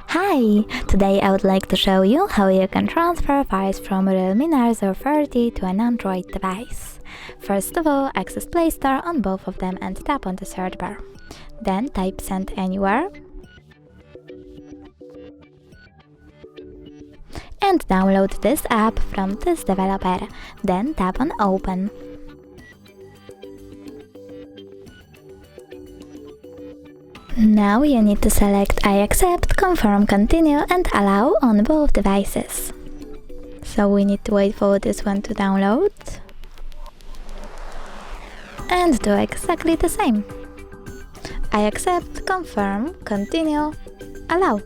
Hi! Today I would like to show you how you can transfer files from Realme Narzo 30 to an Android device. First of all, access Play Store on both of them and tap on the search bar. Then type Send Anywhere and download this app from this developer. Then tap on Open. Now you need to select I accept, confirm, continue and allow on both devices. So we need to wait for this one to download and do exactly the same. I accept, confirm, continue, allow.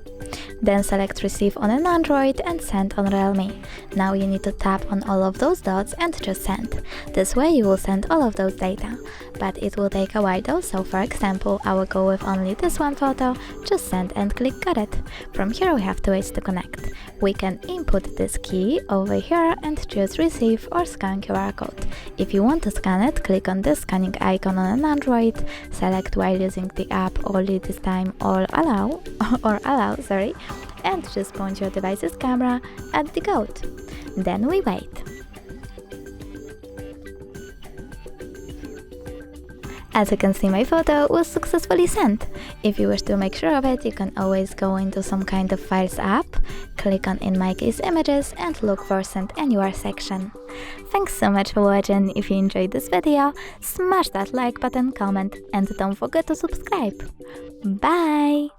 Then select receive on an Android and send on Realme. Now you need to tap on all of those dots and just send. This way you will send all of those data. But it will take a while though, so for example, I will go with only this one photo, just send and click got it. From here we have two ways to connect. We can input this key over here and choose receive or scan QR code. If you want to scan it, click on this scanning icon on an Android, select while using the app only this time or allow, and just point your device's camera at the code. Then we wait. As you can see, my photo was successfully sent. If you wish to make sure of it, you can always go into some kind of Files app, click on in my case Images and look for Send Anywhere section. Thanks so much for watching. If you enjoyed this video, smash that like button, comment and don't forget to subscribe. Bye!